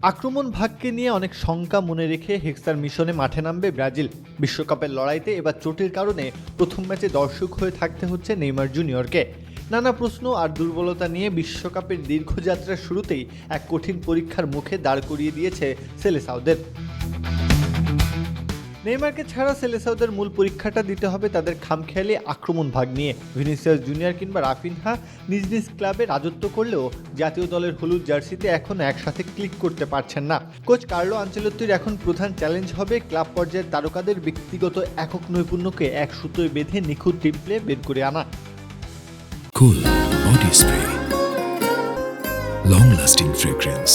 আক্রমণ ভাগকে নিয়ে অনেক শঙ্কা মনে রেখে হেক্সার মিশনে মাঠে নামবে ব্রাজিল। বিশ্বকাপের লড়াইতে এবার চোটের কারণে প্রথম ম্যাচে দর্শক হয়ে থাকতে হচ্ছে নেইমার জুনিয়রকে। নানা প্রশ্ন আর দুর্বলতা নিয়ে বিশ্বকাপের দীর্ঘযাত্রার শুরুতেই এক কঠিন পরীক্ষার মুখে দাঁড় করিয়ে দিয়েছে সেলেসাওদের। নেইমারকে ছাড়া সেলেসাওদের মূল পরীক্ষাটা দিতে হবে তাদের খামখেয়ালি আক্রমণ ভাগ নিয়ে। ভিনিসিয়াস জুনিয়র কিংবা রাফিনহা নিজ নিজ ক্লাবে রাজত্ব করলেও জাতীয় দলের হলুদ জার্সিতে এখনও একসাথে ক্লিক করতে পারছেন না। কোচ কার্লো আনচেলত্তির এখন প্রধান চ্যালেঞ্জ হবে ক্লাব পর্যায়ের তারকাদের ব্যক্তিগত একক নৈপুণ্যকে এক সুতোয় বেঁধে নিখুঁত টিপলে বের করে আনা। Cool body spray, long lasting fragrance.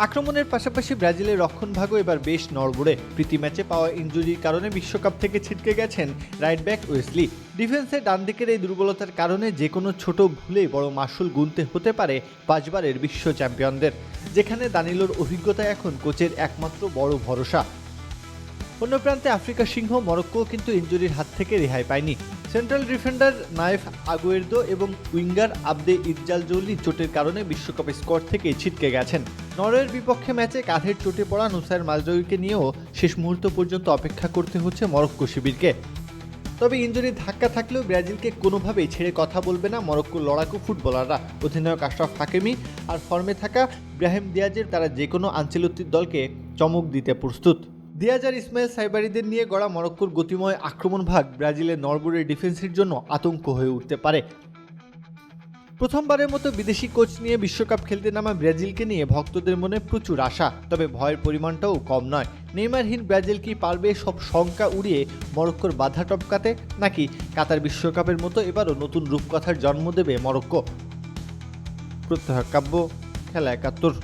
আক্রমণের পাশাপাশি ব্রাজিলের রক্ষণভাগও এবার বেশ নড়বড়ে। প্রীতি ম্যাচে পাওয়া ইনজুরির কারণে বিশ্বকাপ থেকে ছিটকে গেছেন রাইট ব্যাক ওয়েসলি। ডিফেন্সের ডান দিকের এই দুর্বলতার কারণে যে কোনো ছোট ভুলেই বড় মাসুল গুনতে হতে পারে 5 বারের বিশ্ব চ্যাম্পিয়নদের, যেখানে দানিলোর অভিজ্ঞতা এখন কোচের একমাত্র বড় ভরসা। অন্য প্রান্তে আফ্রিকা সিংহ মরক্কো কিন্তু ইনজুরির হাত থেকে রেহাই পায়নি। সেন্ট্রাল ডিফেন্ডার নায়েফ আগুয়ের্দো এবং উইঙ্গার আবদে ইজ্জাল জৌলি চোটের কারণে বিশ্বকাপ স্কোয়াড থেকে ছিটকে গেছেন। নরওয়ের বিপক্ষে ম্যাচে কাঁধের চোটে পড়া নুসাইর মাজরাউইকে নিয়েও শেষ মুহূর্ত পর্যন্ত অপেক্ষা করতে হচ্ছে মরক্কো শিবিরকে। তবে ইনজুরির ধাক্কা থাকলেও ব্রাজিলকে কোনোভাবেই ছেড়ে কথা বলবে না মরক্কোর লড়াকু ফুটবলাররা। অধিনায়ক আশরাফ হাকিমি আর ফর্মে থাকা ব্রাহিম দিয়াজের তারা যে কোনো আনচেলত্তির দলকে চমক দিতে প্রস্তুত। দিয়াজ আর ইসমাইল সাইবারিদের নিয়ে গড়া মরক্কোর গতিময় আক্রমণ ভাগ ব্রাজিলের নড়বড়ে ডিফেন্সের জন্য আতঙ্ক হয়ে উঠতে পারে। প্রথমবারের মতো বিদেশি কোচ নিয়ে বিশ্বকাপ খেলতে নামা ব্রাজিলকে নিয়ে ভক্তদের মনে প্রচুর আশা, তবে ভয়ের পরিমাণটাও কম নয়। নেইমারহীন ব্রাজিল কি পারবে সব শঙ্কা উড়িয়ে মরক্কোর বাধা টপকাতে, নাকি কাতার বিশ্বকাপের মতো এবারও নতুন রূপকথার জন্ম দেবে মরক্কো? প্রত্যহ কাব্য, খেলা ৭১।